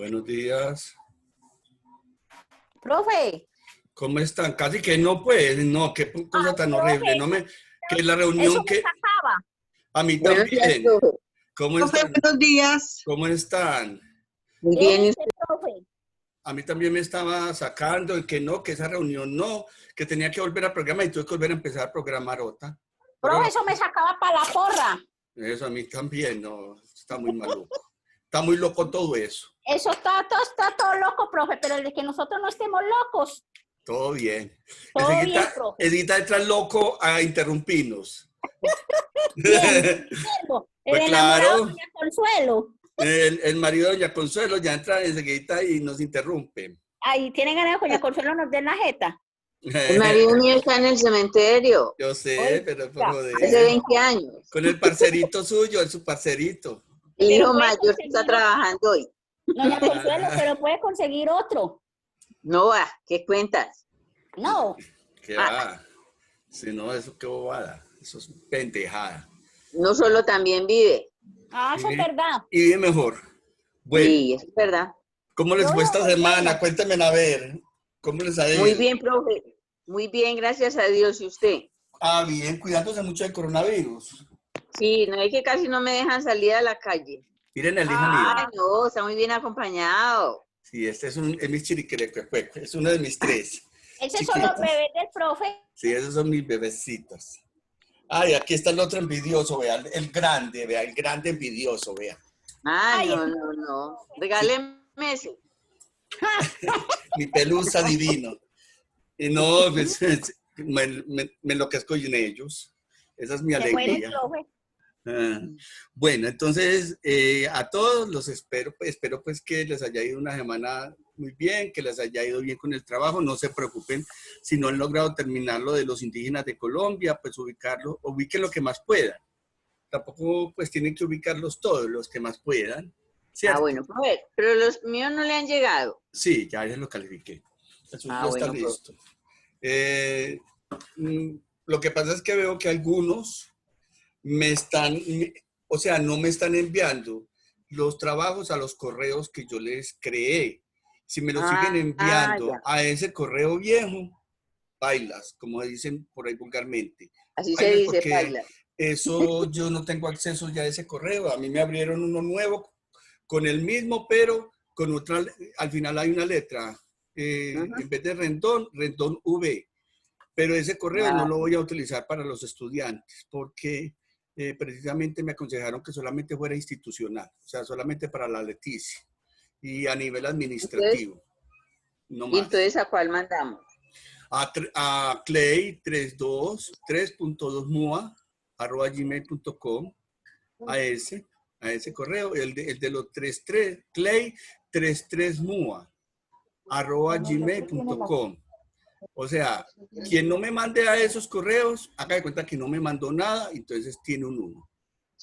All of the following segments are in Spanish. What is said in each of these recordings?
Buenos días. Profe. ¿Cómo están? Casi que no, pues, no, qué cosa tan horrible. No me, que la Eso reunión me que sacaba. a mí Buenos días, también. profe. ¿Cómo Profe, están? buenos días. ¿Cómo están? Muy Bien, bien, ¿y este profe. A mí también me estaba sacando y que no, que esa reunión no, que tenía que volver a programar y tuve que volver a empezar a programar otra. Profe, Pero eso me sacaba para la porra. eso a mí también, no, está muy maluco. Está muy loco todo eso. Eso está todo loco, profe, pero el de que nosotros no estemos locos. Todo bien. Todo bien, profe. Edita entra loco a interrumpirnos. Bien, Guillermo, el Pues enamorado de claro. Doña Consuelo. El marido de Doña Consuelo ya entra enseguida y nos interrumpe. Ahí tienen ganas de que Doña Consuelo nos dé la jeta. el marido mío está en el cementerio Yo sé, Oiga, pero por hace joder. 20 años. Con el parcerito suyo, es su parcerito. El Pero hijo puede mayor conseguir está otro. trabajando hoy. Doña Consuelo, pero puede conseguir otro. No va, ¿qué cuentas? No. ¿Qué va? Si no, eso qué bobada. Eso es pendejada. No solo también vive. Ah, eso es verdad. Y bien mejor. Bueno, Sí, eso es verdad. ¿cómo les Yo fue vivo esta muy semana? buena. Cuéntenme a ver. ¿Cómo les ha Muy ido? bien, profe. Muy bien, gracias a Dios. ¿Y usted? Ah, bien, cuidándose mucho del coronavirus. Sí, no es que casi no me dejan salir a la calle. Miren el hijo mío. Ay, no, está muy bien acompañado. Sí, este es mi chiriquerecuecueco, es uno de mis tres. Esos son los bebés del profe. Sí, esos son mis bebecitos. Ay, aquí está el otro envidioso, vea, el grande envidioso, vea. Ah, Ay, no. Regáleme ese. Mi pelusa divino. Y no, pues, me enloquezco en ellos. Esa es mi se muere el alegría. profe. Ah, bueno, entonces a todos los espero pues que les haya ido una semana muy bien, que les haya ido bien con el trabajo, no se preocupen si no han logrado terminar lo de los indígenas de Colombia, pues ubiquen lo que más puedan. Tampoco pues tienen que ubicarlos todos, los que más puedan, Ah, ¿cierto? bueno, profe, pero los míos no le han llegado. Sí, ya lo califiqué. Eso Ah, ya está bueno, profe. listo. Eh, lo que pasa es que veo que algunos o sea, no me están enviando los trabajos a los correos que yo les creé. Si me los siguen enviando Ya. a ese correo viejo, bailas, como dicen por ahí vulgarmente. Así se Bailas dice, porque baila. eso yo no tengo acceso ya a ese correo. A mí me abrieron uno nuevo con el mismo, pero con otra, al final hay una letra. En vez de Rendón V. Pero ese correo no lo voy a utilizar para los estudiantes porque precisamente me aconsejaron que solamente fuera institucional, o sea, solamente para la Leticia y a nivel administrativo, no ¿Y más. entonces a cuál mandamos? A Clay 3.2mua@gmail.com, a ese correo, el de los 33, Clay 33mua@gmail.com. O sea, quien no me mande a esos correos, haga de cuenta que no me mandó nada, entonces tiene un 1.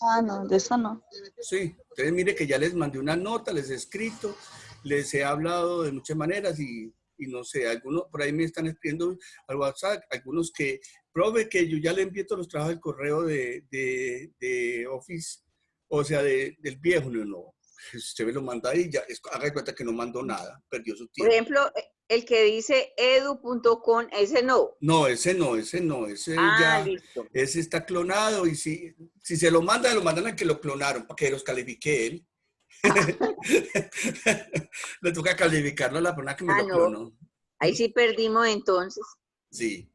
Ah, no, de eso no. Sí, entonces mire que ya les mandé una nota, les he escrito, les he hablado de muchas maneras y no sé, algunos por ahí me están escribiendo al WhatsApp, algunos que, profe, que yo ya le envié todos los trabajos del correo de Office, o sea, del viejo, no. Usted me lo manda ahí, ya, haga de cuenta que no mandó nada, perdió su Por tiempo. ejemplo, el que dice edu.com, ese no. No, ese ya, Listo. ese está clonado y si se lo mandan al que lo clonaron para que los califique él. Le toca calificarlo a la persona que me lo No. clonó. Ahí sí perdimos entonces. Sí.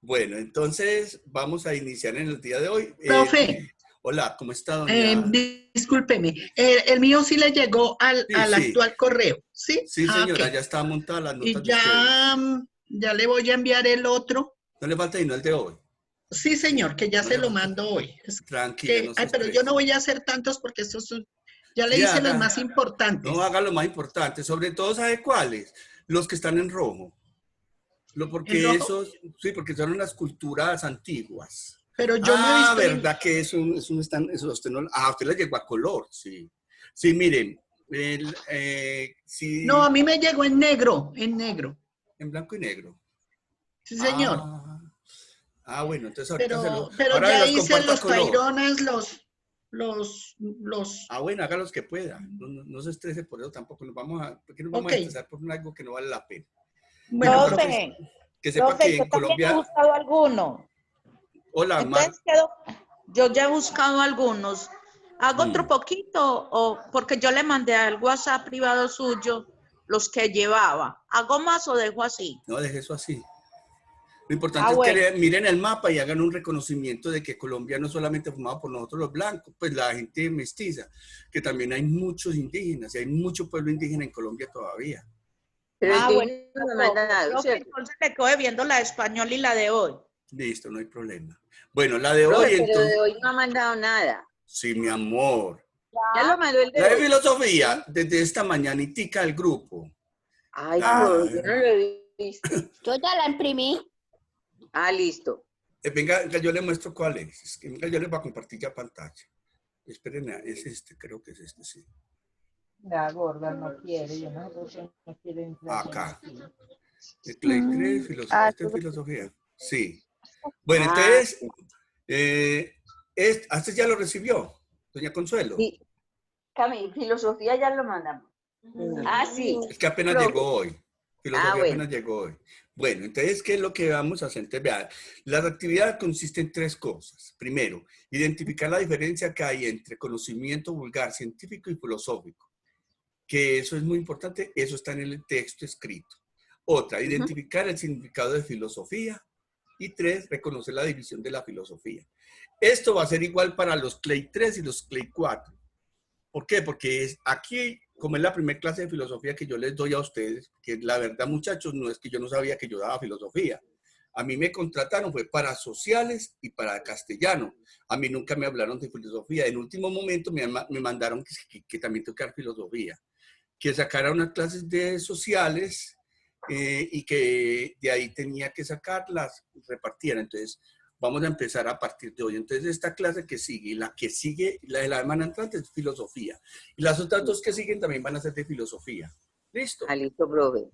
Bueno, entonces vamos a iniciar en el día de hoy. Profe, Hola, ¿cómo está, doña? discúlpeme, el mío sí le llegó al Sí. actual correo, ¿sí? Sí, señora, Ok. ya está montada las notas Y de ustedes. ya le voy a enviar el otro. No le falta sino el de hoy. Sí, señor, que ya No se le lo falta. mando hoy. Es Tranquila, no se pero yo estrese. no voy a hacer tantos porque estos son, ya le Sí, hice los haga. más importantes. No, haga lo más importante. Sobre todo, ¿sabe cuáles? Los que están en rojo. ¿En Porque rojo? sí, porque son unas culturas antiguas. Pero yo no he visto ¿verdad que eso usted no? Usted le llegó a color, sí. Sí, miren, sí, No, a mí me llegó en negro, en negro. en blanco y negro. Sí, señor. Bueno, entonces ahorita Pero ahora ya los hice comparto a los color. taironas, Ah, bueno, haga los que pueda. No se estrese por eso tampoco. ¿Por qué nos vamos Ok. a estresar por algo que no vale la pena? Bueno, Bueno, pero Profe, que sepa profe, que yo en también he Colombia... buscado alguno. Hola, Mar. Entonces yo ya he buscado algunos. ¿Hago otro poquito? O porque yo le mandé al WhatsApp privado suyo los que llevaba. ¿Hago más o dejo así? No, deje eso así. Lo importante es Bueno. que miren el mapa y hagan un reconocimiento de que Colombia no solamente formado por nosotros los blancos, pues la gente mestiza, que también hay muchos indígenas y hay mucho pueblo indígena en Colombia todavía. Pero Bueno, entonces no me manda nada, profe, ¿cierto? entonces le quedo viendo la de español y la de hoy. Listo, no hay problema. Bueno, la de Profe, hoy pero entonces... de hoy no ha mandado nada. Sí, mi amor. Ya lo mandó el de La de hoy. filosofía, desde esta mañanitica al grupo. Ay, Ah, yo no lo he visto. Yo ya la imprimí. Ah, listo. venga, yo le muestro cuál es. Es que, venga, yo les voy a compartir ya pantalla. Esperen, es este, creo que es este, sí. La gorda no quiere, yo no quiero entrar. Acá. De Clay 3, filosofía. ¿Esta es filosofía? Sí. Bueno, Ah, entonces, ¿este ya lo recibió, doña Consuelo? sí. Cami, filosofía ya lo mandamos. Ah, sí. Es que apenas Profe. llegó hoy. Filosofía Ah, bueno. apenas llegó hoy. Bueno, entonces, ¿qué es lo que vamos a hacer? Entonces, vean, las actividades consisten en tres cosas. Primero, identificar la diferencia que hay entre conocimiento vulgar, científico y filosófico. Que eso es muy importante, eso está en el texto escrito. Otra, identificar el significado de filosofía. Y tres, reconocer la división de la filosofía. Esto va a ser igual para los CLEI 3 y los CLEI 4. ¿Por qué? Porque aquí, como es la primera clase de filosofía que yo les doy a ustedes, que la verdad, muchachos, no es que yo no sabía que yo daba filosofía. A mí me contrataron, fue para sociales y para castellano. A mí nunca me hablaron de filosofía. En último momento me mandaron que también tocar filosofía, que sacara unas clases de sociales y que de ahí tenía que sacarlas, repartiera. Entonces, vamos a empezar a partir de hoy. Entonces, esta clase que sigue y la que sigue, la de la semana entrante, es filosofía. Y las otras dos que siguen también van a ser de filosofía. ¿Listo? Ah, listo, profe.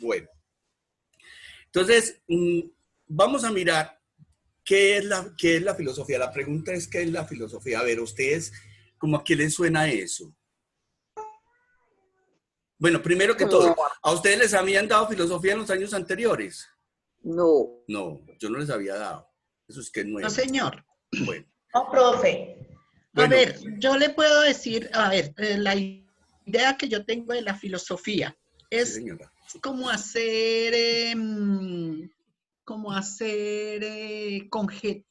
Bueno. Entonces, vamos a mirar qué es la filosofía. La pregunta es, ¿qué es la filosofía? A ver, ustedes, ¿cómo a qué les suena eso? Bueno, primero que todo, ¿a ustedes les habían dado filosofía en los años anteriores? No. No, yo no les había dado. Eso es que es nuevo. no, señor. Bueno. No, profe. Bueno. A ver, yo le puedo decir, a ver, la idea que yo tengo de la filosofía es Sí, señora. como hacer,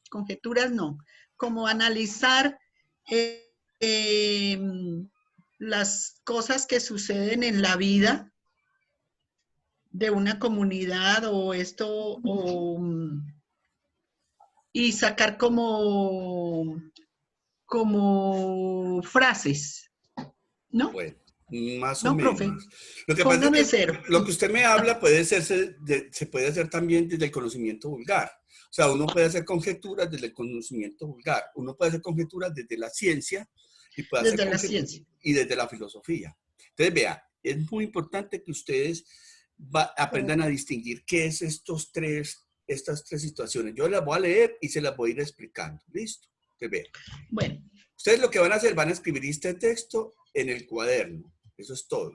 conjeturas, no, como analizar las cosas que suceden en la vida de una comunidad o esto, y sacar como frases, ¿no? Bueno, más o No, menos. profe, Lo que pasa póngame es que cero. lo que usted me habla se puede hacer también desde el conocimiento vulgar. O sea, uno puede hacer conjeturas desde el conocimiento vulgar. Uno puede hacer conjeturas desde la ciencia y puede hacer Desde la ciencia. y desde la filosofía. Entonces, vea, es muy importante que ustedes aprendan a distinguir qué es estas tres situaciones. Yo las voy a leer y se las voy a ir explicando. ¿Listo? Entonces, vea. Bueno. Ustedes lo que van a hacer, van a escribir este texto en el cuaderno. Eso es todo.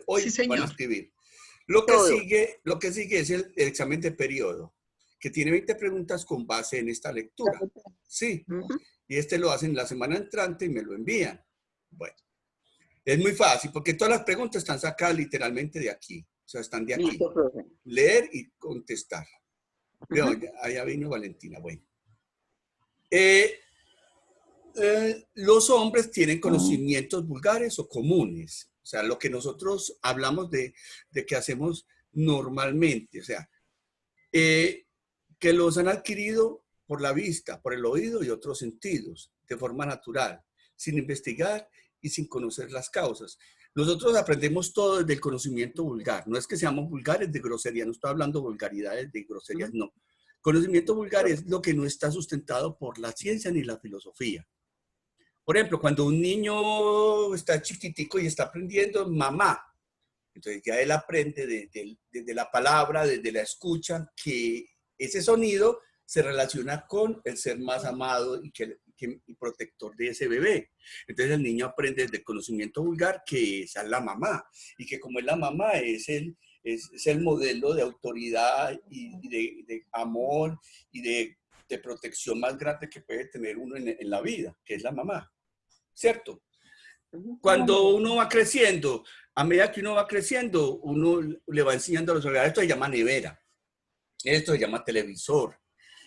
Hoy Sí, señor. van a escribir. Lo que sigue es el examen de periodo, que tiene 20 preguntas con base en esta lectura. Sí. Y este lo hacen la semana entrante y me lo envían. Bueno. Es muy fácil, porque todas las preguntas están sacadas literalmente de aquí. O sea, están de aquí. Listo, profe. Leer y contestar. Veo, allá vino Valentina. Bueno. Los hombres tienen conocimientos vulgares o comunes. O sea, lo que nosotros hablamos de que hacemos normalmente. O sea, que los han adquirido por la vista, por el oído y otros sentidos, de forma natural, sin investigar y sin conocer las causas. Nosotros aprendemos todo desde el conocimiento vulgar. No es que seamos vulgares de grosería, no estoy hablando de vulgaridades, de groserías, no. Conocimiento vulgar es lo que no está sustentado por la ciencia ni la filosofía. Por ejemplo, cuando un niño está chiquitico y está aprendiendo mamá, entonces ya él aprende desde la palabra, desde la escucha, que ese sonido se relaciona con el ser más amado y que y protector de ese bebé. Entonces el niño aprende desde el conocimiento vulgar que esa es la mamá y que como es la mamá es el modelo de autoridad y de amor y de protección más grande que puede tener uno en la vida, que es la mamá, ¿cierto? Cuando uno va creciendo, a medida que uno va creciendo, uno le va enseñando a los hogares, esto se llama nevera, esto se llama televisor.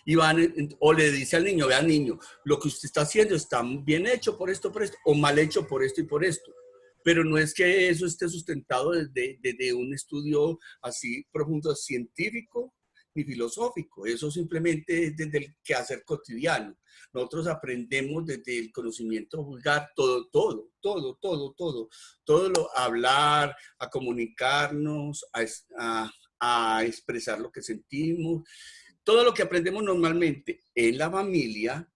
Y o le dice al niño, vea niño, lo que usted está haciendo está bien hecho por esto, o mal hecho por esto y por esto. Pero no es que eso esté sustentado desde un estudio así profundo científico ni filosófico. Eso simplemente es desde el quehacer cotidiano. Nosotros aprendemos desde el conocimiento vulgar todo a hablar, a comunicarnos, a expresar lo que sentimos. Todo lo que aprendemos normalmente en la familia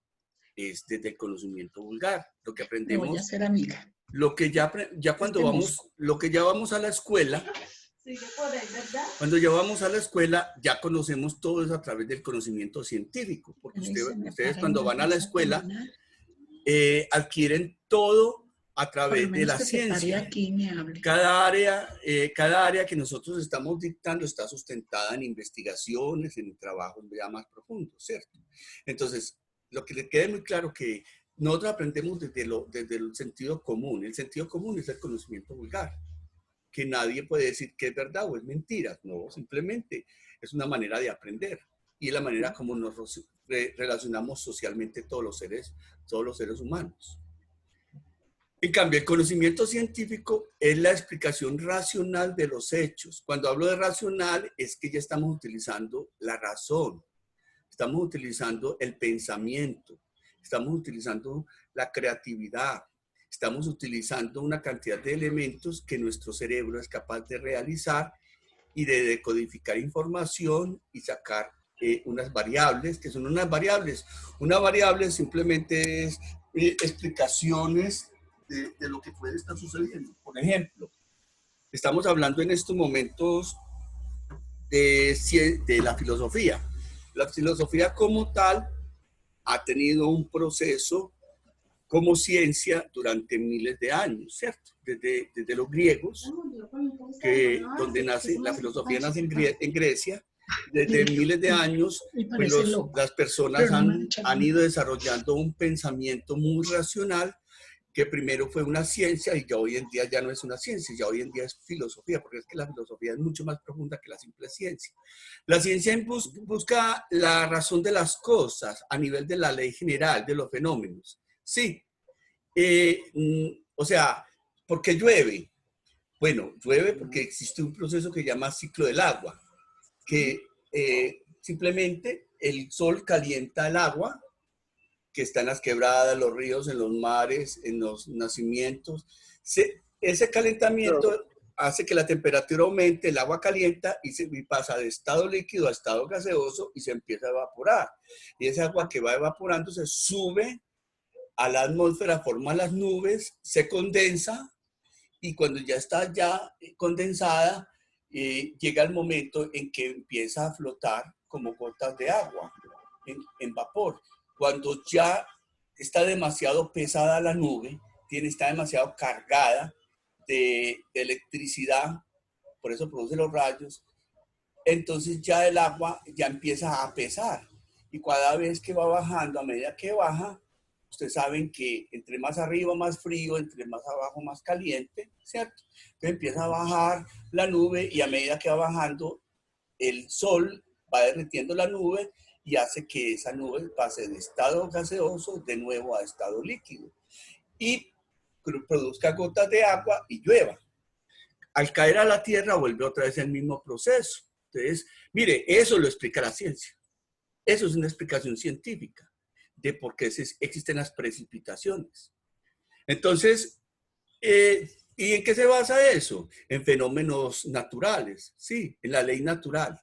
es desde el conocimiento vulgar. Lo que aprendemos. Me voy a hacer amiga. Lo que ya cuando lo que ya vamos a la escuela, cuando ya vamos a la escuela, ya conocemos todo eso a través del conocimiento científico, porque ustedes cuando van a la escuela adquieren todo a través de la ciencia. Cada área que nosotros estamos dictando está sustentada en investigaciones, en trabajos ya más profundos, ¿cierto? Entonces, lo que le quede muy claro que nosotros aprendemos desde el sentido común. El sentido común es el conocimiento vulgar, que nadie puede decir que es verdad o es mentira. No, simplemente es una manera de aprender y la manera como nos relacionamos socialmente todos los seres humanos. En cambio, el conocimiento científico es la explicación racional de los hechos. Cuando hablo de racional es que ya estamos utilizando la razón, estamos utilizando el pensamiento, estamos utilizando la creatividad, estamos utilizando una cantidad de elementos que nuestro cerebro es capaz de realizar y de decodificar información y sacar unas variables, que son unas variables. Una variable simplemente es explicaciones de lo que puede estar sucediendo. Por ejemplo, estamos hablando en estos momentos de la filosofía. La filosofía como tal ha tenido un proceso como ciencia durante miles de años, ¿cierto? Desde los griegos, donde la filosofía nace en Grecia, desde miles de años, pues las personas han ido desarrollando un pensamiento muy racional, que primero fue una ciencia y ya hoy en día ya no es una ciencia, ya hoy en día es filosofía, porque es que la filosofía es mucho más profunda que la simple ciencia. La ciencia busca la razón de las cosas a nivel de la ley general, de los fenómenos. Sí, o sea, ¿por qué llueve? Bueno, llueve porque existe un proceso que se llama ciclo del agua, que simplemente el sol calienta el agua, que está en las quebradas, los ríos, en los mares, en los nacimientos. Ese calentamiento hace que la temperatura aumente, el agua calienta y pasa de estado líquido a estado gaseoso y se empieza a evaporar. Y esa agua que va evaporando se sube a la atmósfera, forma las nubes, se condensa y cuando ya está condensada, llega el momento en que empieza a flotar como gotas de agua en vapor. Cuando ya está demasiado pesada la nube, está demasiado cargada de electricidad, por eso produce los rayos, entonces ya el agua ya empieza a pesar. Y cada vez que va bajando, a medida que baja, ustedes saben que entre más arriba más frío, entre más abajo más caliente, ¿cierto? Entonces empieza a bajar la nube y a medida que va bajando, el sol va derritiendo la nube y hace que esa nube pase de estado gaseoso de nuevo a estado líquido y produzca gotas de agua y llueva. Al caer a la tierra vuelve otra vez el mismo proceso. Entonces, mire, eso lo explica la ciencia. Eso es una explicación científica de por qué existen las precipitaciones. Entonces, ¿y en qué se basa eso? En fenómenos naturales, sí, en la ley natural.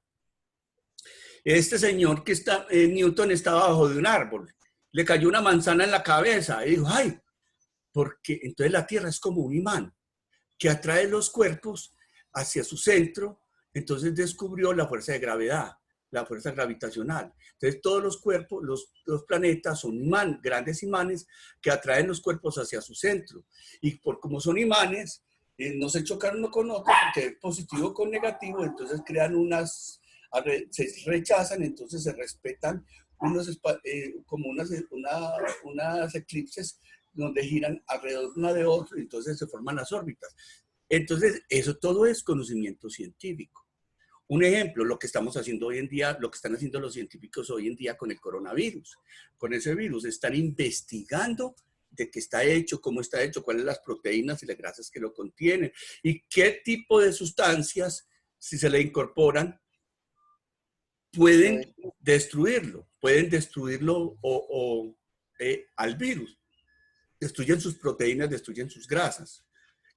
Este señor Newton estaba bajo de un árbol, le cayó una manzana en la cabeza y dijo, ¡ay! Porque entonces la Tierra es como un imán que atrae los cuerpos hacia su centro, entonces descubrió la fuerza de gravedad. la fuerza gravitacional. Entonces todos los cuerpos, los planetas son grandes imanes que atraen los cuerpos hacia su centro. Y como son imanes, no se chocan uno con otro porque es positivo con negativo, entonces crean se rechazan, entonces se respetan como unas eclipses donde giran alrededor una de otra, y entonces se forman las órbitas. Entonces, eso todo es conocimiento científico. Un ejemplo, lo que estamos haciendo hoy en día, lo que están haciendo los científicos hoy en día con el coronavirus. Con ese virus están investigando de qué está hecho, cómo está hecho, cuáles son las proteínas y las grasas que lo contienen y qué tipo de sustancias, si se le incorporan, pueden destruirlo al virus. Destruyen sus proteínas, destruyen sus grasas,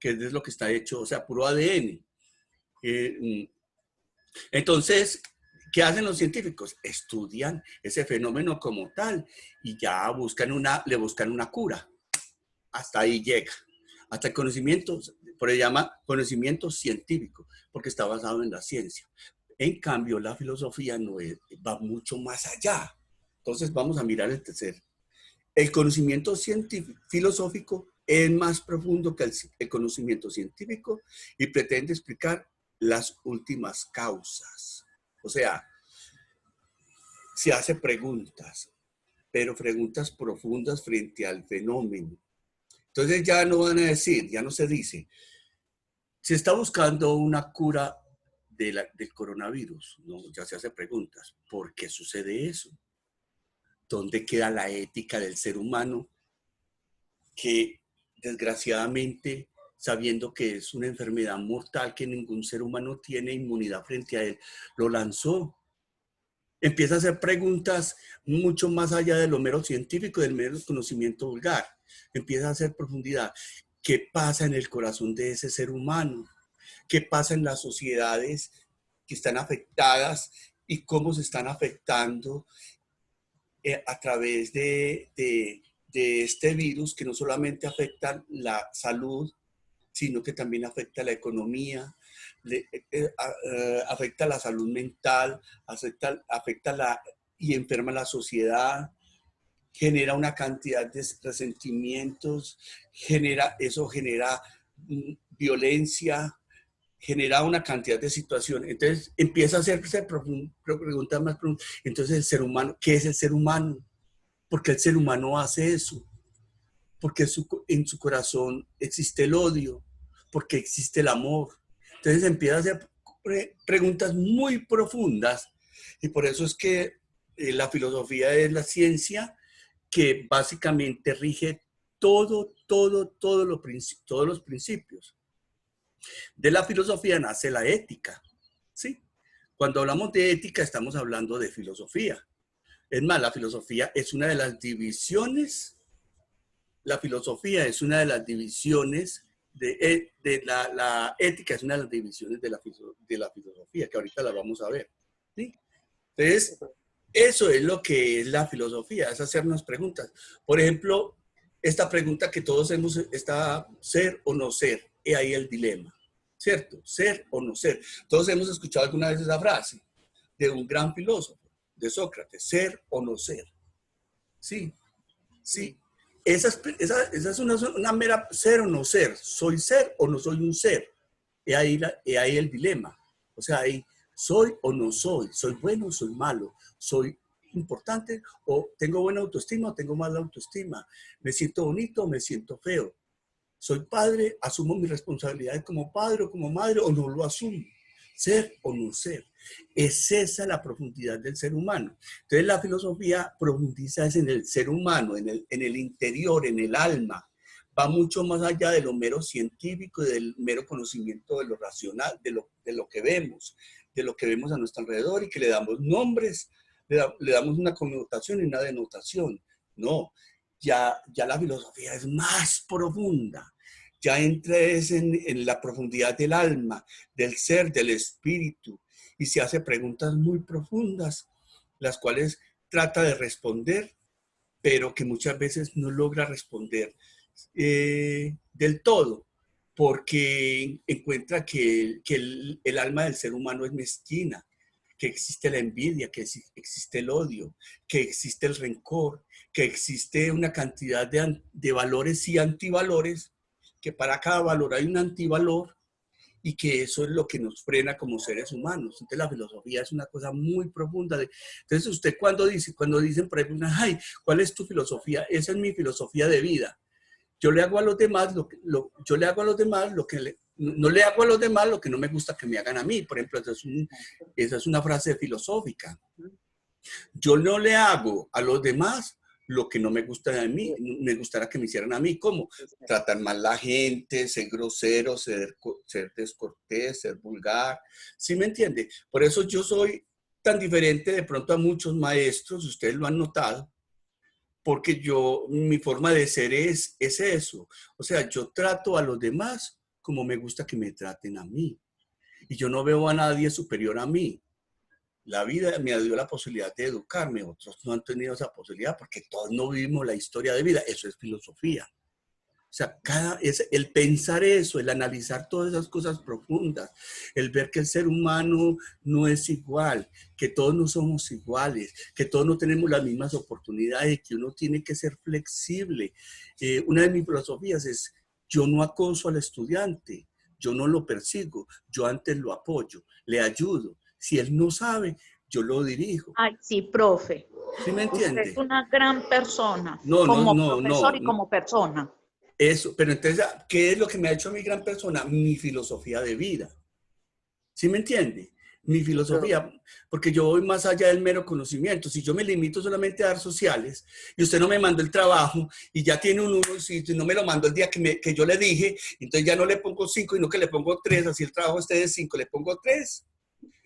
que es lo que está hecho, o sea, puro ADN. Entonces, ¿qué hacen los científicos? Estudian ese fenómeno como tal y ya le buscan una cura. Hasta ahí llega. Hasta el conocimiento, por eso se llama conocimiento científico, porque está basado en la ciencia. En cambio, la filosofía va mucho más allá. Entonces, vamos a mirar el tercero. El conocimiento filosófico es más profundo que el conocimiento científico y pretende explicar las últimas causas. O sea, se hace preguntas, pero preguntas profundas frente al fenómeno. Entonces ya no van a decir, ya no se dice, se está buscando una cura del coronavirus. No, ya se hace preguntas. ¿Por qué sucede eso? ¿Dónde queda la ética del ser humano que desgraciadamente, sabiendo que es una enfermedad mortal que ningún ser humano tiene inmunidad frente a él, lo lanzó? Empieza a hacer preguntas mucho más allá de lo mero científico, del mero conocimiento vulgar. Empieza a hacer profundidad. ¿Qué pasa en el corazón de ese ser humano? ¿Qué pasa en las sociedades que están afectadas y cómo se están afectando a través de este virus, que no solamente afecta la salud, sino que también afecta la economía, afecta la salud mental, afecta y enferma la sociedad, genera una cantidad de resentimientos, eso genera violencia, genera una cantidad de situaciones. Entonces empieza a hacerse preguntas más profundas. Entonces el ser humano, ¿qué es el ser humano? ¿Por qué el ser humano hace eso? Porque en su corazón existe el odio, porque existe el amor. Entonces empieza a hacer preguntas muy profundas, y por eso es que la filosofía es la ciencia que básicamente rige todos los principios. De la filosofía nace la ética, ¿sí? Cuando hablamos de ética estamos hablando de filosofía. Es más, la filosofía es una de las divisiones. La filosofía es una de las divisiones de la ética, es una de las divisiones de la filosofía, que ahorita la vamos a ver, ¿sí? Entonces, eso es lo que es la filosofía, es hacernos preguntas. Por ejemplo, esta pregunta que todos hemos, está ser o no ser, y ahí el dilema, ¿cierto? Ser o no ser. Todos hemos escuchado alguna vez esa frase de un gran filósofo, de Sócrates, ser o no ser. Sí, sí. Esa es una mera ser o no ser. ¿Soy ser o no soy un ser? Y ahí el dilema. O sea, ahí soy o no soy. ¿Soy bueno o soy malo? ¿Soy importante o tengo buena autoestima o tengo mala autoestima? ¿Me siento bonito o me siento feo? ¿Soy padre? ¿Asumo mis responsabilidades como padre o como madre o no lo asumo? ¿Ser o no ser? Es esa la profundidad del ser humano. Entonces la filosofía profundiza en el ser humano, en el interior, en el alma. Va mucho más allá de lo mero científico y del mero conocimiento de lo racional, de lo que vemos a nuestro alrededor y que le damos nombres, le damos una connotación y una denotación. No, ya la filosofía es más profunda. Ya entra en la profundidad del alma, del ser, del espíritu, y se hace preguntas muy profundas, las cuales trata de responder, pero que muchas veces no logra responder del todo, porque encuentra que el alma del ser humano es mezquina, que existe la envidia, que existe el odio, que existe el rencor, que existe una cantidad de valores y antivalores, que para cada valor hay un antivalor y que eso es lo que nos frena como seres humanos. Entonces la filosofía es una cosa muy profunda. Entonces usted cuando dicen, por ejemplo, ay, ¿cuál es tu filosofía? Esa es mi filosofía de vida. Yo le hago a los demás lo que no le hago a los demás lo que no me gusta que me hagan a mí. Por ejemplo, esa es una frase filosófica. Yo no le hago a los demás lo que no me gusta de mí, me gustaría que me hicieran a mí. ¿Cómo? Tratar mal a la gente, ser grosero, ser descortés, ser vulgar. ¿Sí me entiende? Por eso yo soy tan diferente de pronto a muchos maestros, ustedes lo han notado, porque mi forma de ser es eso. O sea, yo trato a los demás como me gusta que me traten a mí. Y yo no veo a nadie superior a mí. La vida me dio la posibilidad de educarme, otros no han tenido esa posibilidad porque todos no vivimos la historia de vida. Eso es filosofía. O sea, el pensar eso, el analizar todas esas cosas profundas, el ver que el ser humano no es igual, que todos no somos iguales, que todos no tenemos las mismas oportunidades, que uno tiene que ser flexible. Una de mis filosofías es, yo no acoso al estudiante, yo no lo persigo, yo antes lo apoyo, le ayudo. Si él no sabe, yo lo dirijo. Ay, sí, profe. ¿Sí me entiende? Usted es una gran persona, No, como no, profesor no, y como persona. Eso, pero entonces, ¿qué es lo que me ha hecho a mi gran persona? Mi filosofía de vida. ¿Sí me entiende? Mi filosofía, porque yo voy más allá del mero conocimiento. Si yo me limito solamente a dar sociales y usted no me mandó el trabajo y ya tiene un 1 y no me lo mandó el día que yo le dije, entonces ya no le pongo 5, sino que le pongo 3, así el trabajo esté de 5, le pongo 3.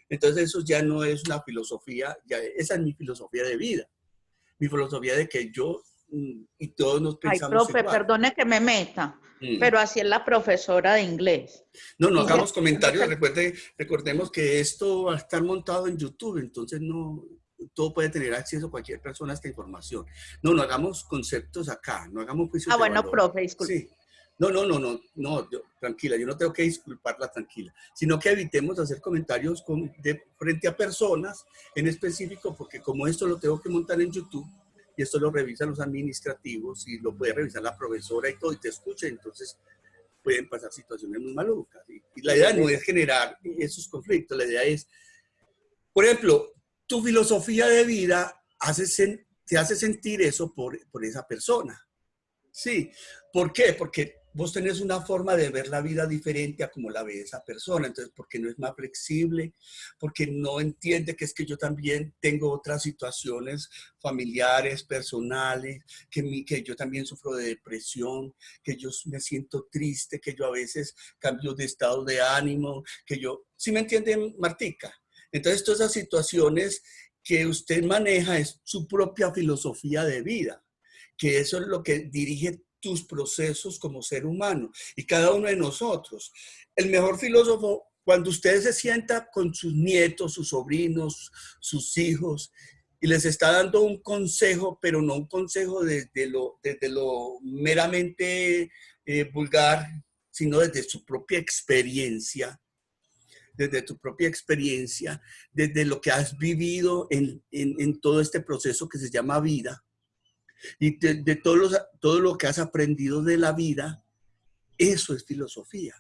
Entonces eso ya no es una filosofía, esa es mi filosofía de vida. Mi filosofía de que yo y todos nos pensamos profe, igual. perdone que me meta, pero así es la profesora de inglés. No hagamos comentarios. Recordemos que esto va a estar montado en YouTube, entonces todo puede tener acceso a cualquier persona a esta información. No hagamos conceptos acá, no hagamos juicios de bueno, valor. profe, disculpe. Sí. No, tranquila, yo no tengo que disculparla, tranquila, sino que evitemos hacer comentarios frente a personas en específico, porque como esto lo tengo que montar en YouTube, y esto lo revisan los administrativos, y lo puede revisar la profesora y todo, y te escucha, entonces pueden pasar situaciones muy malucas. Y la idea no es generar esos conflictos, la idea es, por ejemplo, tu filosofía de vida te hace sentir eso por esa persona. Sí, ¿por qué? Porque vos tenés una forma de ver la vida diferente a como la ve esa persona. Entonces, porque no es más flexible, porque no entiende que es que yo también tengo otras situaciones familiares, personales, que yo también sufro de depresión, que yo me siento triste, que yo a veces cambio de estado de ánimo, ¿sí me entiende, Martica? Entonces, todas esas situaciones que usted maneja es su propia filosofía de vida, que eso es lo que dirige tus procesos como ser humano y cada uno de nosotros. El mejor filósofo, cuando usted se sienta con sus nietos, sus sobrinos, sus hijos, y les está dando un consejo, pero no un consejo desde lo meramente vulgar, sino desde su propia experiencia, desde tu propia experiencia, desde lo que has vivido en todo este proceso que se llama vida, y de todo lo que has aprendido de la vida. Eso es filosofía.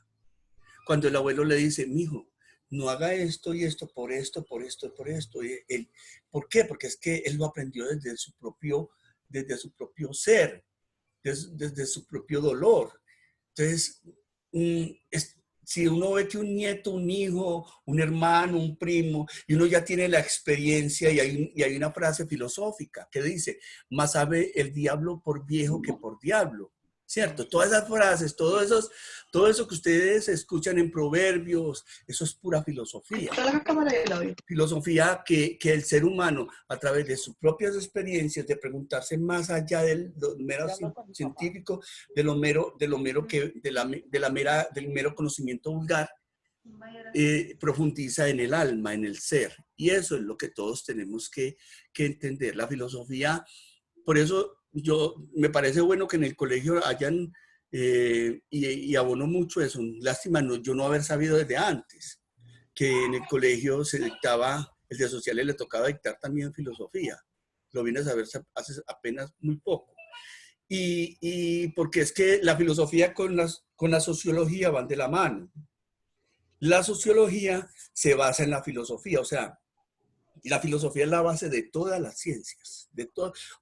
Cuando el abuelo le dice, mijo, no haga esto y esto, por esto, por esto, por esto. ¿Por qué? Porque es que él lo aprendió desde su propio ser, desde su propio dolor. Entonces, si uno ve que un nieto, un hijo, un hermano, un primo, y uno ya tiene la experiencia, y hay una frase filosófica que dice, más sabe el diablo por viejo que por diablo, ¿cierto? Todas esas frases, todo eso que ustedes escuchan en proverbios, eso es pura filosofía. Filosofía que el ser humano, a través de sus propias experiencias, de preguntarse más allá del mero científico, del mero conocimiento vulgar, profundiza en el alma, en el ser. Y eso es lo que todos tenemos que entender. La filosofía, por eso me parece bueno que en el colegio hayan, y abono mucho eso. Lástima yo no haber sabido desde antes que en el colegio se dictaba El de sociales le tocaba dictar también filosofía. Lo vine a saber hace apenas muy poco. Y porque es que la filosofía con la sociología van de la mano. La sociología se basa en la filosofía, o sea, la filosofía es la base de todas las ciencias,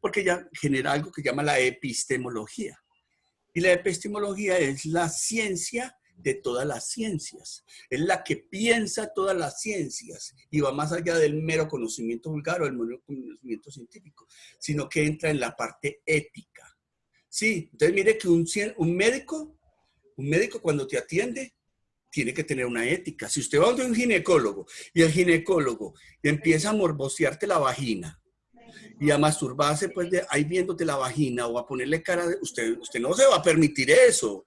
porque ya genera algo que llama la epistemología. Y la epistemología es la ciencia de todas las ciencias. Es la que piensa todas las ciencias y va más allá del mero conocimiento vulgar o del mero conocimiento científico, sino que entra en la parte ética. Sí, entonces mire que un médico cuando te atiende tiene que tener una ética. Si usted va donde un ginecólogo y el ginecólogo empieza a morbosearte la vagina y a masturbarse pues ahí viéndote la vagina o a ponerle cara, usted no se va a permitir eso.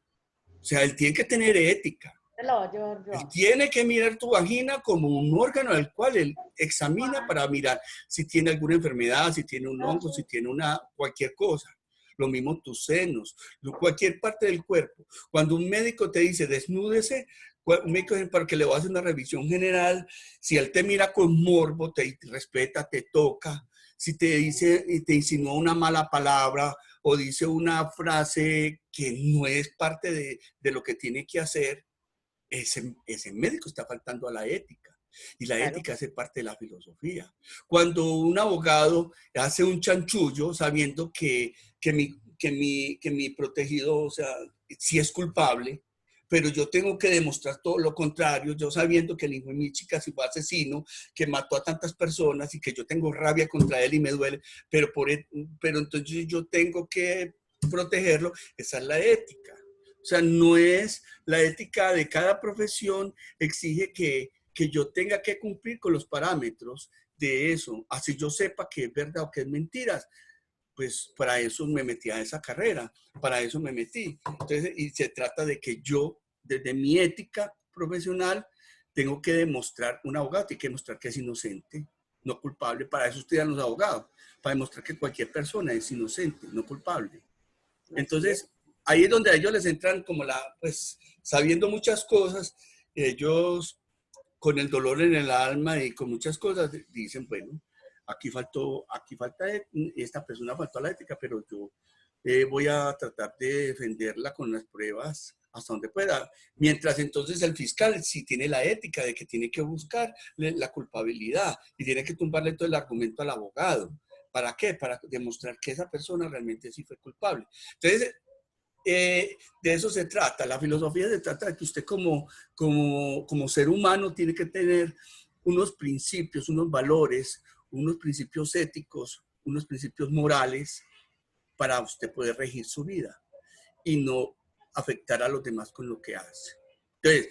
O sea, él tiene que tener ética. Él tiene que mirar tu vagina como un órgano al cual él examina para mirar si tiene alguna enfermedad, si tiene un hongo, si tiene cualquier cosa. Lo mismo tus senos, cualquier parte del cuerpo. Cuando un médico te dice desnúdese, un médico para que le va a hacer una revisión general, si él te mira con morbo, te respeta, te toca, si te dice y te insinúa una mala palabra o dice una frase que no es parte de lo que tiene que hacer, ese médico está faltando a la ética. Y la ética hace parte de la filosofía. Cuando un abogado hace un chanchullo sabiendo que mi protegido, o sea, sí es culpable, pero yo tengo que demostrar todo lo contrario, yo sabiendo que el hijo de mi chica sí fue asesino, que mató a tantas personas y que yo tengo rabia contra él y me duele, pero entonces yo tengo que protegerlo, esa es la ética. O sea, no es la ética de cada profesión, exige que yo tenga que cumplir con los parámetros de eso, así yo sepa que es verdad o que es mentira. Pues para eso me metí a esa carrera, para eso me metí. Entonces, y se trata de que yo, desde mi ética profesional, tengo que demostrar, un abogado tiene que demostrar que es inocente, no culpable. Para eso estudian los abogados, para demostrar que cualquier persona es inocente, no culpable. Entonces, ahí es donde a ellos les entran como pues, sabiendo muchas cosas, ellos con el dolor en el alma y con muchas cosas dicen, bueno, aquí falta, esta persona faltó a la ética, pero yo voy a tratar de defenderla con las pruebas hasta donde pueda. Mientras entonces el fiscal sí tiene la ética de que tiene que buscar la culpabilidad y tiene que tumbarle todo el argumento al abogado. ¿Para qué? Para demostrar que esa persona realmente sí fue culpable. Entonces, de eso se trata. La filosofía se trata de que usted como ser humano tiene que tener unos principios, unos valores, unos principios éticos, unos principios morales para usted poder regir su vida y no afectar a los demás con lo que hace. Entonces,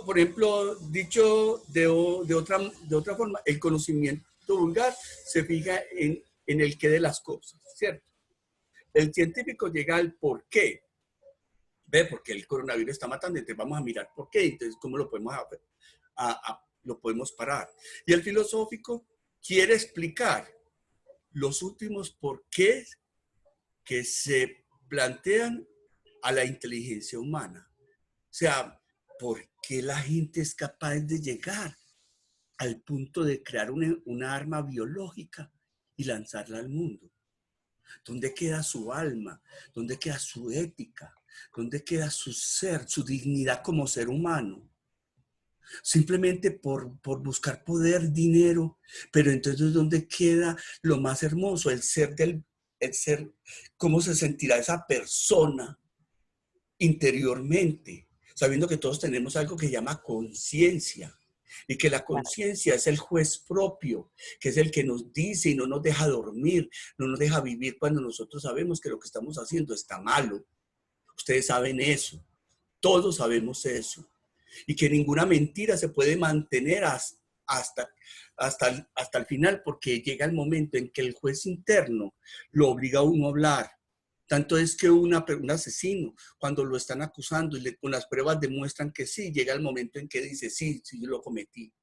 por ejemplo, dicho de otra forma, el conocimiento vulgar se fija en el qué de las cosas, ¿cierto? El científico llega al por qué. ¿Ve? Porque el coronavirus está matando, entonces vamos a mirar por qué, entonces cómo lo podemos lo podemos parar. Y el filosófico quiere explicar los últimos porqués que se plantean a la inteligencia humana. O sea, ¿por qué la gente es capaz de llegar al punto de crear una arma biológica y lanzarla al mundo? ¿Dónde queda su alma? ¿Dónde queda su ética? ¿Dónde queda su ser, su dignidad como ser humano? Simplemente por buscar poder, dinero. Pero entonces, ¿dónde queda lo más hermoso? El ser, ¿cómo se sentirá esa persona interiormente? Sabiendo que todos tenemos algo que se llama conciencia. Y que la conciencia es el juez propio, que es el que nos dice y no nos deja dormir, no nos deja vivir cuando nosotros sabemos que lo que estamos haciendo está malo. Ustedes saben eso, todos sabemos eso. Y que ninguna mentira se puede mantener hasta el final, porque llega el momento en que el juez interno lo obliga a uno a hablar. Tanto es que un asesino, cuando lo están acusando y con las pruebas demuestran que sí, llega el momento en que dice, sí, yo lo cometí.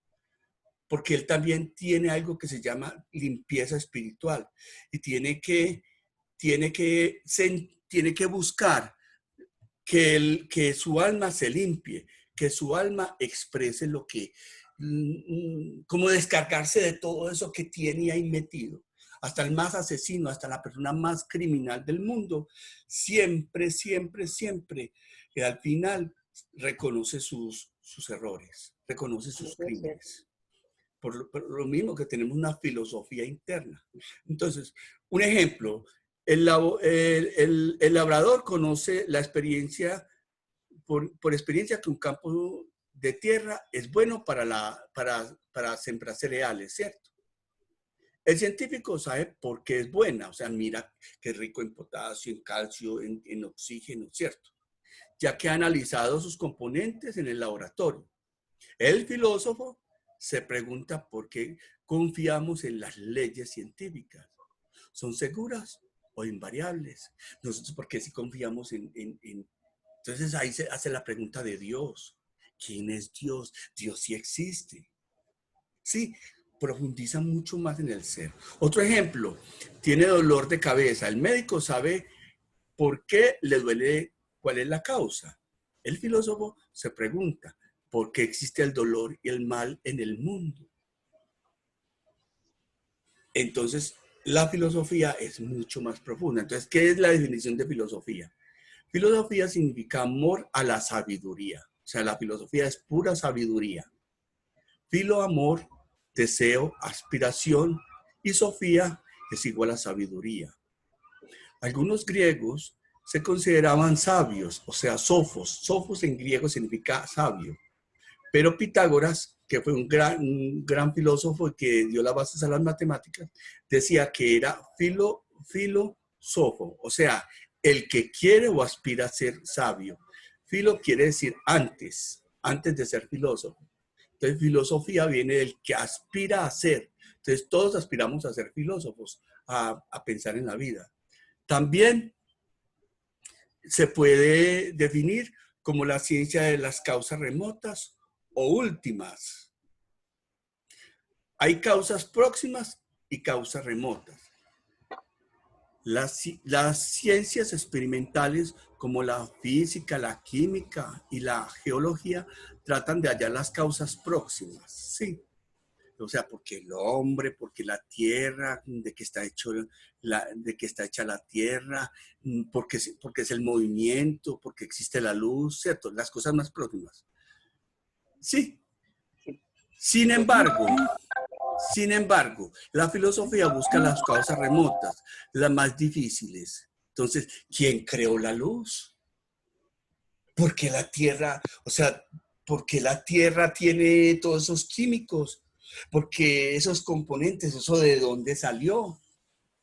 Porque él también tiene algo que se llama limpieza espiritual y tiene que buscar que su alma se limpie, que su alma exprese lo que como descargarse de todo eso que tiene ahí metido. Hasta el más asesino, hasta la persona más criminal del mundo, siempre, siempre, siempre, al final reconoce sus errores, reconoce sus crímenes. Por lo mismo que tenemos una filosofía interna. Entonces, un ejemplo, el labrador conoce la experiencia, por experiencia, que un campo de tierra es bueno para sembrar cereales, ¿cierto? El científico sabe por qué es buena, o sea, mira que es rico en potasio, en calcio, en oxígeno, ¿cierto? Ya que ha analizado sus componentes en el laboratorio. El filósofo se pregunta por qué confiamos en las leyes científicas. ¿Son seguras o invariables? Nosotros, ¿por qué si confiamos en... Entonces ahí se hace la pregunta de Dios. ¿Quién es Dios? Dios sí existe. Sí, profundiza mucho más en el ser. Otro ejemplo, tiene dolor de cabeza. El médico sabe por qué le duele, cuál es la causa. El filósofo se pregunta, ¿por qué existe el dolor y el mal en el mundo? Entonces, la filosofía es mucho más profunda. Entonces, ¿qué es la definición de filosofía? Filosofía significa amor a la sabiduría. O sea, la filosofía es pura sabiduría. Filo, amor, deseo, aspiración, y sofía es igual a sabiduría. Algunos griegos se consideraban sabios, o sea, sofos. Sofos en griego significa sabio. Pero Pitágoras, que fue un gran filósofo que dio las bases a las matemáticas, decía que era filósofo, o sea, el que quiere o aspira a ser sabio. Filo quiere decir antes de ser filósofo. Entonces, filosofía viene del que aspira a ser. Entonces, todos aspiramos a ser filósofos, a pensar en la vida. También se puede definir como la ciencia de las causas remotas o últimas. Hay causas próximas y causas remotas. Las ciencias experimentales como la física, la química y la geología tratan de hallar las causas próximas, sí. O sea, porque el hombre, porque la tierra, de que está hecha la tierra, porque es el movimiento, porque existe la luz, ¿cierto? Las cosas más próximas. Sí. Sin embargo, la filosofía busca las causas remotas, las más difíciles. Entonces, ¿quién creó la luz? ¿Por qué la tierra, por qué la tierra tiene todos esos químicos? ¿Por qué esos componentes, eso de dónde salió?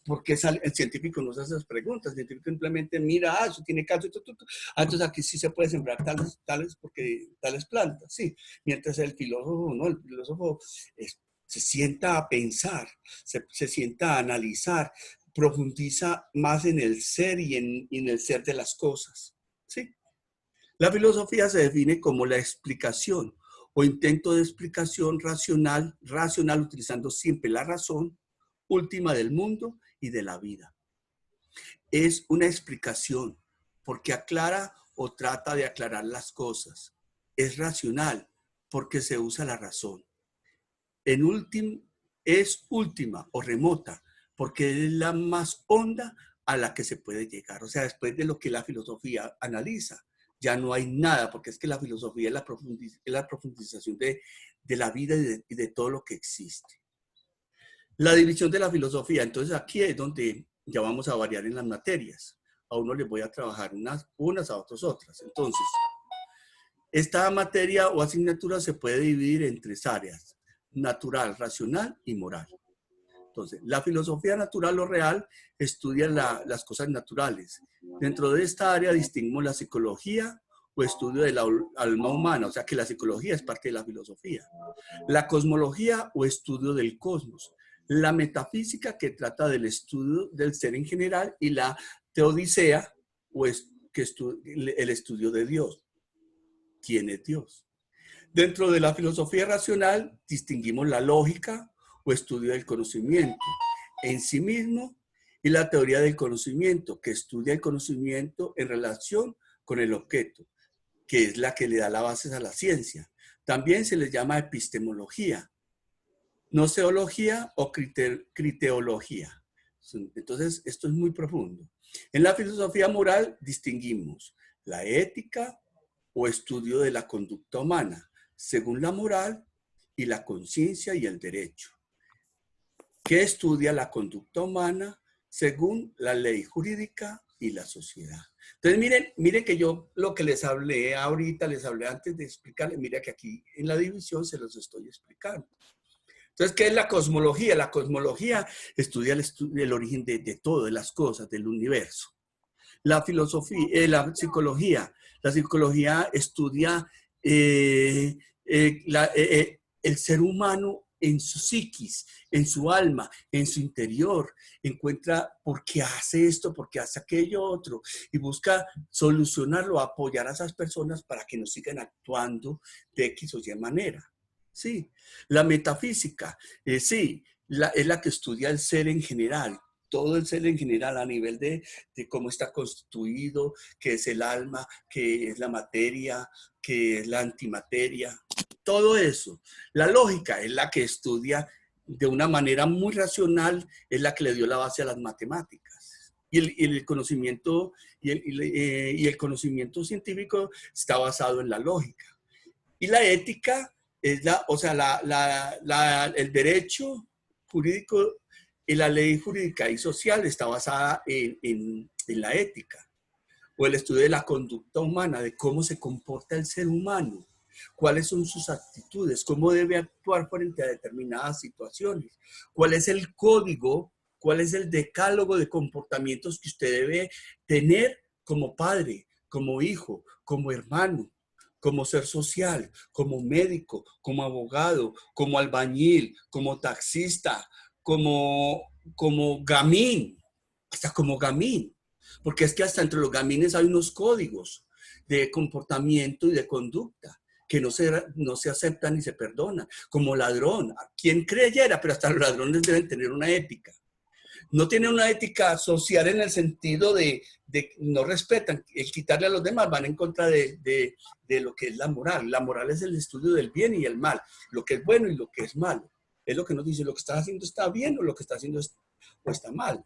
Porque el científico no se hace esas preguntas. El científico simplemente mira, eso tiene calcio, entonces aquí sí se puede sembrar tales plantas, sí. Mientras el filósofo, no, el filósofo se sienta a pensar, se sienta a analizar, profundiza más en el ser y en el ser de las cosas, sí. La filosofía se define como la explicación o intento de explicación racional utilizando siempre la razón última del mundo y de la vida. Es una explicación porque aclara o trata de aclarar las cosas. Es racional porque se usa la razón. Es última o remota porque es la más honda a la que se puede llegar. O sea, después de lo que la filosofía analiza, ya no hay nada, porque es que la filosofía es la profundización de la vida y de todo lo que existe. La división de la filosofía, entonces aquí es donde ya vamos a variar en las materias. A uno les voy a trabajar unas a otros otras. Entonces, esta materia o asignatura se puede dividir en 3 áreas: natural, racional y moral. Entonces, la filosofía natural o real estudia las cosas naturales. Dentro de esta área distinguimos la psicología o estudio del alma humana, o sea que la psicología es parte de la filosofía. La cosmología o estudio del cosmos. La metafísica, que trata del estudio del ser en general, y la teodicea o el estudio de Dios. ¿Quién es Dios? Dentro de la filosofía racional distinguimos la lógica o estudio del conocimiento en sí mismo y la teoría del conocimiento, que estudia el conocimiento en relación con el objeto, que es la que le da la base a la ciencia. También se les llama epistemología, noseología o criteología. Entonces, esto es muy profundo. En la filosofía moral distinguimos la ética o estudio de la conducta humana, según la moral y la conciencia y el derecho, que estudia la conducta humana según la ley jurídica y la sociedad. Entonces, miren que yo lo que les hablé ahorita, les hablé antes de explicarles, mira que aquí en la división se los estoy explicando. Entonces, ¿qué es la cosmología? La cosmología estudia el origen de todo, de las cosas, del universo. La filosofía, la psicología estudia el ser humano en su psiquis, en su alma, en su interior. Encuentra por qué hace esto, por qué hace aquello otro y busca solucionarlo, apoyar a esas personas para que no sigan actuando de X o Y manera. Sí, la metafísica, sí, es la que estudia el ser en general, todo el ser en general a nivel de cómo está constituido, qué es el alma, qué es la materia, qué es la antimateria, todo eso. La lógica es la que estudia de una manera muy racional, es la que le dio la base a las matemáticas. Y el conocimiento, y el conocimiento científico está basado en la lógica. Y la ética es el derecho jurídico y la ley jurídica y social está basada en la ética o el estudio de la conducta humana, de cómo se comporta el ser humano, cuáles son sus actitudes, cómo debe actuar frente a determinadas situaciones, cuál es el código, cuál es el decálogo de comportamientos que usted debe tener como padre, como hijo, como hermano, como ser social, como médico, como abogado, como albañil, como taxista, como gamín, hasta como gamín. Porque es que hasta entre los gamines hay unos códigos de comportamiento y de conducta que no se aceptan ni se perdonan. Como ladrón, quien creyera, pero hasta los ladrones deben tener una ética. No tienen una ética social en el sentido de no respetan, el quitarle a los demás, van en contra de lo que es la moral. La moral es el estudio del bien y el mal, lo que es bueno y lo que es malo. Es lo que nos dice, lo que estás haciendo está bien o lo que estás haciendo está mal.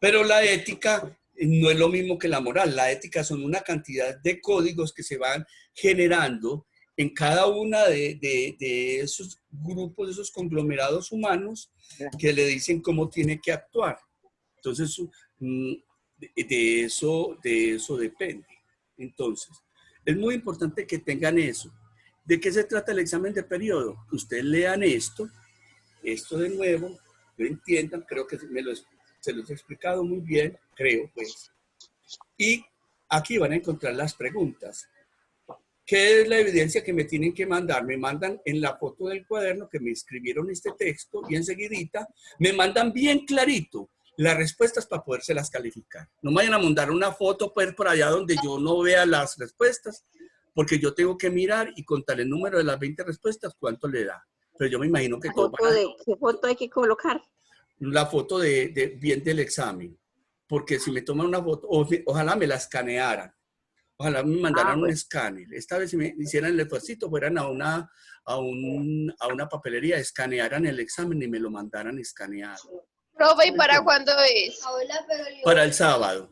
Pero la ética no es lo mismo que la moral. La ética son una cantidad de códigos que se van generando en cada una de esos grupos, de esos conglomerados humanos que le dicen cómo tiene que actuar. Entonces, de eso depende. Entonces, es muy importante que tengan eso. ¿De qué se trata el examen de periodo? Que ustedes lean esto de nuevo, lo entiendan, creo que se los he explicado muy bien, creo, pues. Y aquí van a encontrar las preguntas. ¿Qué es la evidencia que me tienen que mandar? Me mandan en la foto del cuaderno que me escribieron este texto y enseguidita me mandan bien clarito las respuestas para podérselas calificar. No me vayan a mandar una foto por allá donde yo no vea las respuestas, porque yo tengo que mirar y contar el número de las 20 respuestas, cuánto le da. Pero yo me imagino que todos van a... ¿Qué foto hay que colocar? La foto bien del examen. Porque si me toman una foto, ojalá me la escanearan. Ojalá me mandaran un escáner. Esta vez si me hicieran el esfuerzo, fueran a una papelería, escanearan el examen y me lo mandaran escaneado. Profe, ¿y para cuándo es? Para el sábado.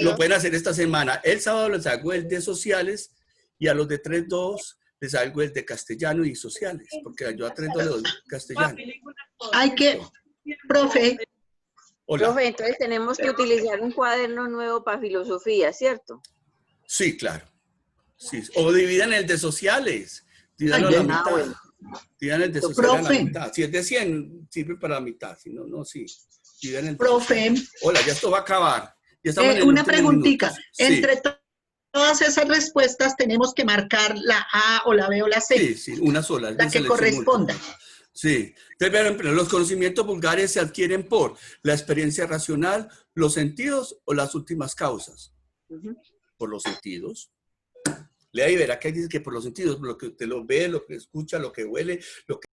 Lo pueden hacer esta semana. El sábado les hago el de sociales y a los de 3-2 les hago el de castellano y sociales, porque yo a 3-2 le doy castellano. Hay que, profe. Hola. Profe, entonces tenemos que utilizar un cuaderno nuevo para filosofía, ¿cierto? Sí, claro. Sí. O dividan el de sociales. Díganlo a la mitad. Dividan el de sociales a la mitad. Si es de 100, sirve para la mitad. Si no, no, sí. Dividan el de profe. Hola, ya esto va a acabar. Una preguntita. Sí. Entre todas esas respuestas tenemos que marcar la A o la B o la C. Sí, sí, una sola. La que corresponda. Sí. Entonces, los conocimientos vulgares se adquieren por la experiencia racional, los sentidos o las últimas causas. Por los sentidos. Lea y verá que dice que por los sentidos, lo que usted lo ve, lo que escucha, lo que huele, lo que